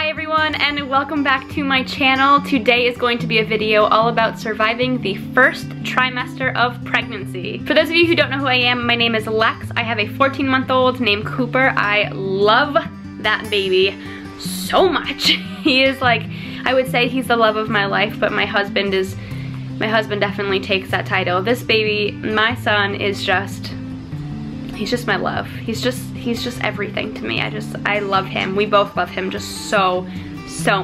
Hi everyone, and welcome back to my channel. Today is going to be a video all about surviving the first trimester of pregnancy. For those of you who don't know who I am, my name is Lex. I have a 14-month-old named Cooper. I love that baby so much. He is like, I would say he's the love of my life, but my husband definitely takes that title. This baby, my son, is just, he's just my love. He's just everything to me. I love him. We both love him just so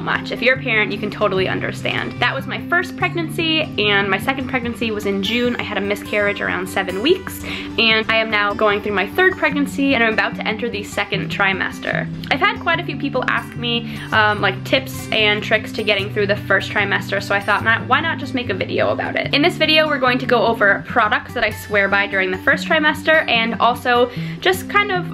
much. If you're a parent, you can totally understand. That was my first pregnancy, and my second pregnancy was in June. I had a miscarriage around 7 weeks, and I am now going through my third pregnancy, and I'm about to enter the second trimester. I've had quite a few people ask me like tips and tricks to getting through the first trimester, so I thought, why not just make a video about it? In this video, we're going to go over products that I swear by during the first trimester, and also just kind of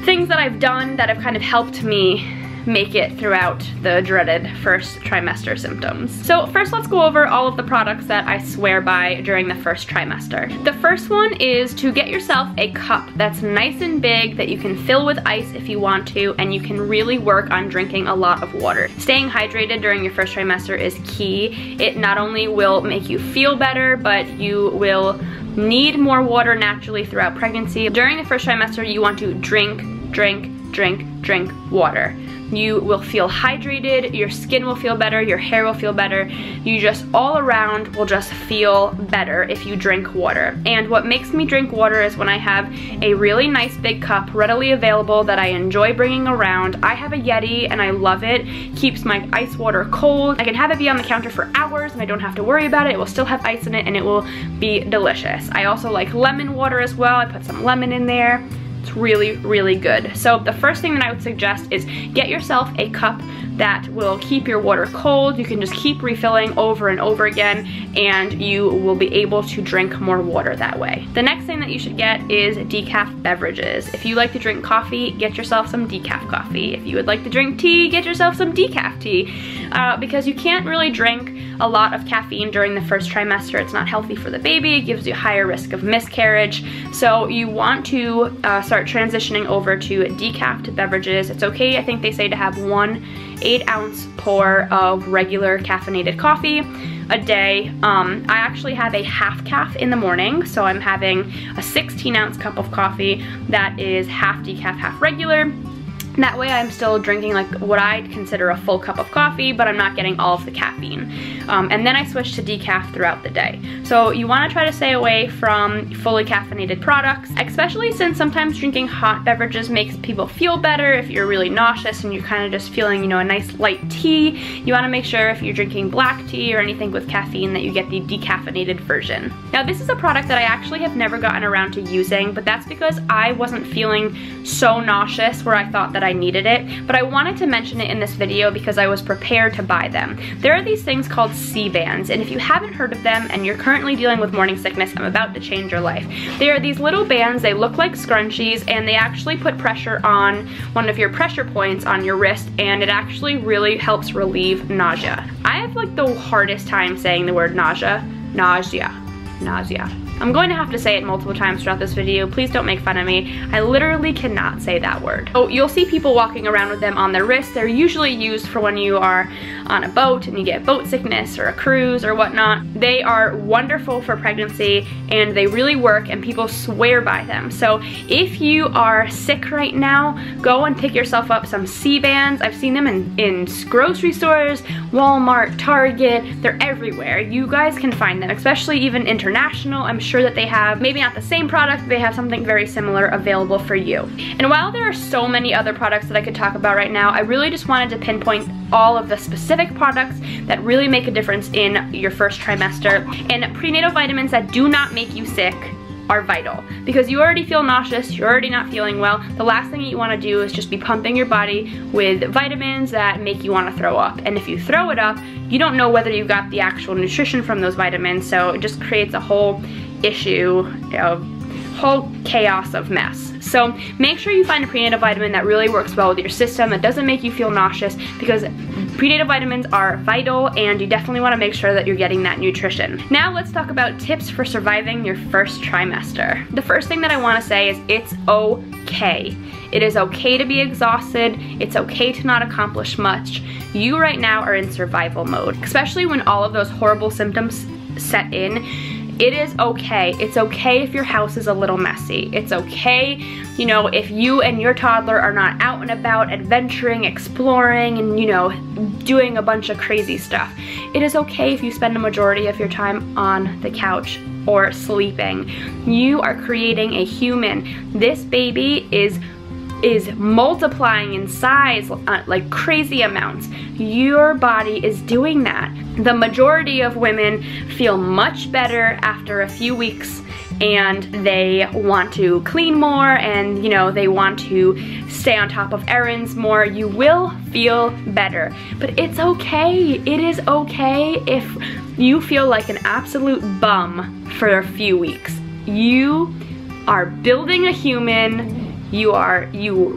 things that I've done that have kind of helped me make it throughout the dreaded first trimester symptoms. So first, let's go over all of the products that I swear by during the first trimester. The first one is to get yourself a cup that's nice and big that you can fill with ice if you want to, and you can really work on drinking a lot of water. Staying hydrated during your first trimester is key. It not only will make you feel better, but you will need more water naturally throughout pregnancy. During the first trimester, you want to drink water. You will feel hydrated, your skin will feel better, your hair will feel better. You just all around will just feel better if you drink water. And what makes me drink water is when I have a really nice big cup readily available that I enjoy bringing around. I have a Yeti and I love it. Keeps my ice water cold. I can have it be on the counter for hours and I don't have to worry about it. It will still have ice in it and it will be delicious. I also like lemon water as well. I put some lemon in there. It's really good. So the first thing that I would suggest is get yourself a cup that will keep your water cold. You can just keep refilling over and over again, and you will be able to drink more water that way. The next thing that you should get is Decaf Beverages. If you like to drink coffee, get yourself some decaf coffee. If you would like to drink tea, get yourself some decaf tea. Because you can't really drink a lot of caffeine during the first trimester. It's not healthy for the baby. It gives you a higher risk of miscarriage. So you want to start transitioning over to decaf beverages. It's okay, I think they say, to have 1 8-ounce pour of regular caffeinated coffee a day. I actually have a half calf in the morning, so I'm having a 16-ounce cup of coffee that is half decaf, half regular. That way I'm still drinking like what I'd consider a full cup of coffee, but I'm not getting all of the caffeine. And then I switch to decaf throughout the day. So you want to try to stay away from fully caffeinated products, especially since sometimes drinking hot beverages makes people feel better. If you're really nauseous and you're kind of just feeling, you know, a nice light tea, you want to make sure if you're drinking black tea or anything with caffeine that you get the decaffeinated version. Now this is a product that I actually have never gotten around to using, but that's because I wasn't feeling so nauseous where I thought that I needed it, but I wanted to mention it in this video because I was prepared to buy them. There are these things called C-bands, and if you haven't heard of them and you're currently dealing with morning sickness, I'm about to change your life. They are these little bands, they look like scrunchies, and they actually put pressure on one of your pressure points on your wrist, and it actually really helps relieve nausea. I have like the hardest time saying the word nausea. I'm going to have to say it multiple times throughout this video. Please don't make fun of me. I literally cannot say that word. So you'll see people walking around with them on their wrists. They're usually used for when you are on a boat and you get boat sickness or a cruise or whatnot. They are wonderful for pregnancy and they really work, and people swear by them. So if you are sick right now, go and pick yourself up some C-bands. I've seen them in grocery stores, Walmart, Target. They're everywhere. You guys can find them, especially even international. I'm sure that they have, maybe not the same product, but they have something very similar available for you. And while there are so many other products that I could talk about right now, I really just wanted to pinpoint all of the specific products that really make a difference in your first trimester. And prenatal vitamins that do not make you sick are vital, because you already feel nauseous, you're already not feeling well. The last thing you want to do is just be pumping your body with vitamins that make you want to throw up. And if you throw it up, you don't know whether you got the actual nutrition from those vitamins, so it just creates a whole issue, a whole chaos of mess. So make sure you find a prenatal vitamin that really works well with your system, that doesn't make you feel nauseous, because prenatal vitamins are vital and you definitely want to make sure that you're getting that nutrition. Now let's talk about tips for surviving your first trimester. The first thing that I want to say is it's okay. It is okay to be exhausted. It's okay to not accomplish much. You right now are in survival mode, especially when all of those horrible symptoms set in. It is okay. It's okay if your house is a little messy. It's okay, you know, if you and your toddler are not out and about adventuring, exploring, and, you know, doing a bunch of crazy stuff. It is okay if you spend a majority of your time on the couch or sleeping. You are creating a human. This baby is multiplying in size like crazy amounts. Your body is doing that. The majority of women feel much better after a few weeks, and they want to clean more, and you know, they want to stay on top of errands more. You will feel better, but it's okay. It is okay if you feel like an absolute bum for a few weeks. You are building a human. You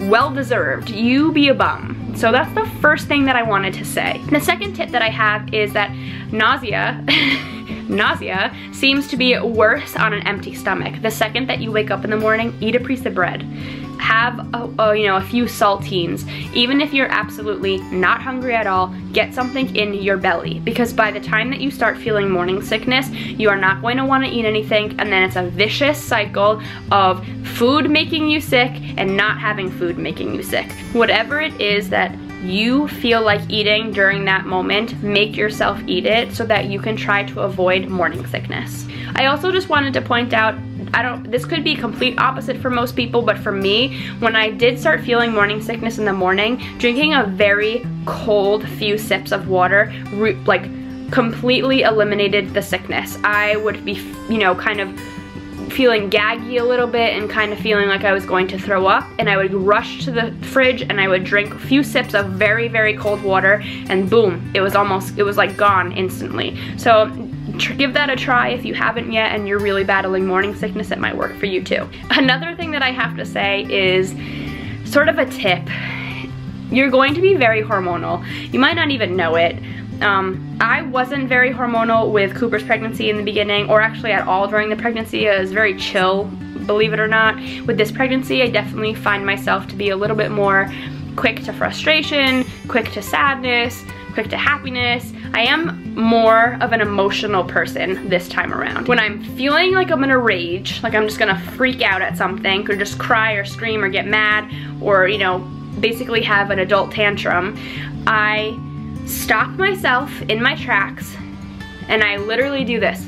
well deserved. You be a bum. So that's the first thing that I wanted to say. The second tip that I have is that nausea seems to be worse on an empty stomach. The second that you wake up in the morning, eat a piece of bread. Have a few saltines. Even if you're absolutely not hungry at all, get something in your belly, because by the time that you start feeling morning sickness, you are not going to want to eat anything, and then it's a vicious cycle of food making you sick and not having food making you sick. Whatever it is that you feel like eating during that moment, make yourself eat it so that you can try to avoid morning sickness. I also just wanted to point out, this could be complete opposite for most people, but for me, when I did start feeling morning sickness in the morning, drinking a very cold few sips of water, like, completely eliminated the sickness. I would be, you know, kind of feeling gaggy a little bit and kind of feeling like I was going to throw up, and I would rush to the fridge and I would drink a few sips of very, very cold water, and boom, it was like gone instantly. So give that a try if you haven't yet and you're really battling morning sickness. It might work for you too. Another thing that I have to say is sort of a tip. You're going to be very hormonal. You might not even know it. I wasn't very hormonal with Cooper's pregnancy in the beginning, or actually at all during the pregnancy. I was very chill, believe it or not. With this pregnancy, I definitely find myself to be a little bit more quick to frustration, quick to sadness, quick to happiness. I am more of an emotional person this time around. When I'm feeling like I'm in a rage, like I'm just gonna freak out at something, or just cry or scream or get mad, or, you know, basically have an adult tantrum, I stop myself in my tracks and I literally do this.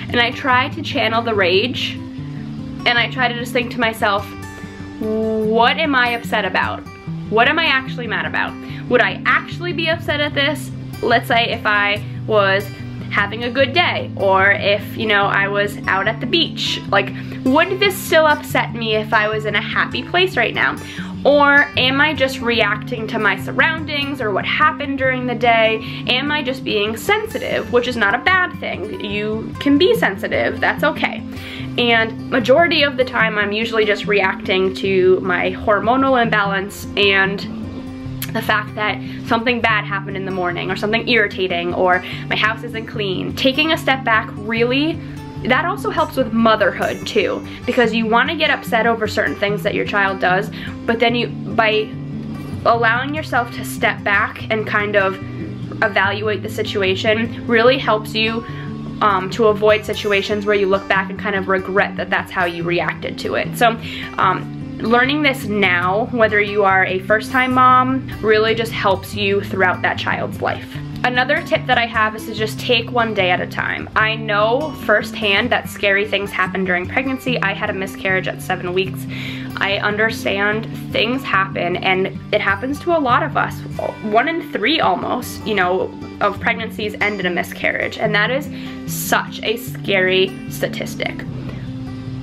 And I try to channel the rage, and I try to just think to myself, what am I upset about? What am I actually mad about? Would I actually be upset at this? Let's say if I was having a good day, or if, you know, I was out at the beach. Like, would this still upset me if I was in a happy place right now? Or am I just reacting to my surroundings or what happened during the day? Am I just being sensitive, which is not a bad thing. You can be sensitive, that's okay. And majority of the time, I'm usually just reacting to my hormonal imbalance and the fact that something bad happened in the morning, or something irritating, or my house isn't clean. Taking a step back, really, that also helps with motherhood too, because you want to get upset over certain things that your child does, but then by allowing yourself to step back and kind of evaluate the situation, really helps you to avoid situations where you look back and kind of regret that that's how you reacted to it. So learning this now, whether you are a first-time mom, really just helps you throughout that child's life. Another tip that I have is to just take one day at a time. I know firsthand that scary things happen during pregnancy. I had a miscarriage at 7 weeks. I understand things happen, and it happens to a lot of us. 1 in 3 almost, you know, of pregnancies end in a miscarriage, and that is such a scary statistic.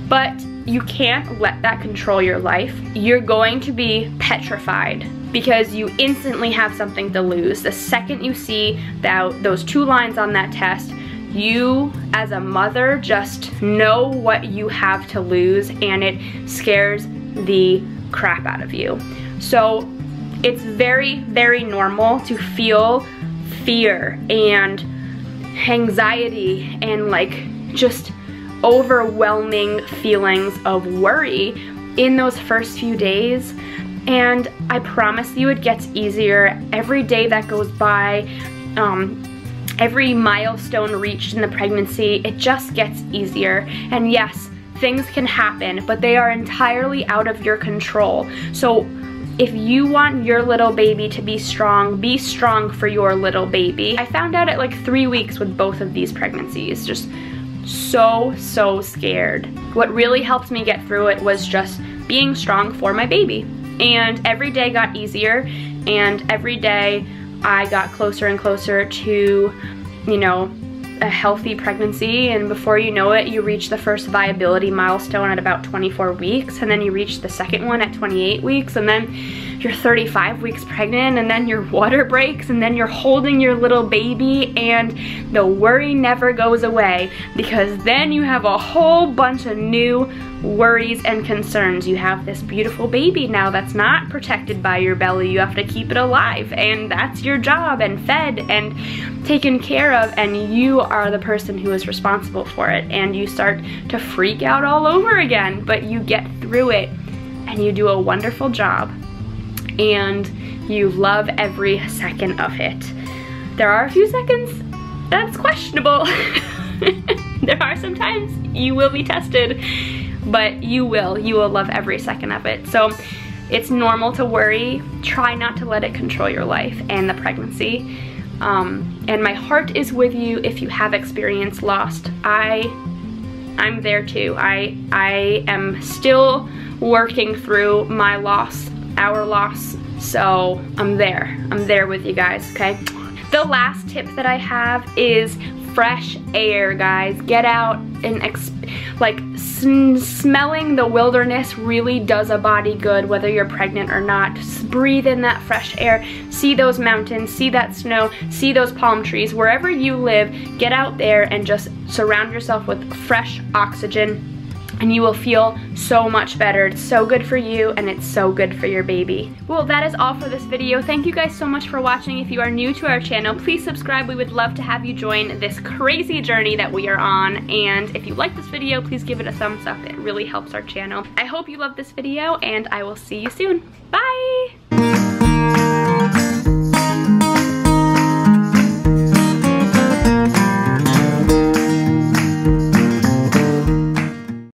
But you can't let that control your life. You're going to be petrified because you instantly have something to lose. The second you see those 2 lines on that test, you as a mother just know what you have to lose, and it scares the crap out of you. So it's very, very normal to feel fear and anxiety and like just overwhelming feelings of worry in those first few days. And I promise you it gets easier every day that goes by. Every milestone reached in the pregnancy, it just gets easier. And yes, things can happen, but they are entirely out of your control. So if you want your little baby to be strong for your little baby. I found out at like 3 weeks with both of these pregnancies, just so scared. What really helped me get through it was just being strong for my baby. And every day got easier, and every day I got closer and closer to, you know, a healthy pregnancy. And before you know it, you reach the first viability milestone at about 24 weeks, and then you reach the second one at 28 weeks, and then you're 35 weeks pregnant, and then your water breaks, and then you're holding your little baby, and the worry never goes away, because then you have a whole bunch of new worries and concerns. You have this beautiful baby now that's not protected by your belly. You have to keep it alive, and that's your job, and fed and taken care of, and you are the person who is responsible for it. And you start to freak out all over again, but you get through it, and you do a wonderful job, and you love every second of it. There are a few seconds that's questionable. There are some times you will be tested, but you will love every second of it. So it's normal to worry. Try not to let it control your life and the pregnancy. And my heart is with you if you have experienced loss. I'm there too. I am still working through my loss, our loss. So I'm there with you guys, okay? The last tip that I have is fresh air, guys. Get out and smelling the wilderness really does a body good, whether you're pregnant or not. Just breathe in that fresh air. See those mountains, see that snow, see those palm trees. Wherever you live, get out there and just surround yourself with fresh oxygen, and you will feel so much better. It's so good for you, and it's so good for your baby. Well, that is all for this video. Thank you guys so much for watching. If you are new to our channel, please subscribe. We would love to have you join this crazy journey that we are on. And if you like this video, please give it a thumbs up. It really helps our channel. I hope you love this video, and I will see you soon. Bye!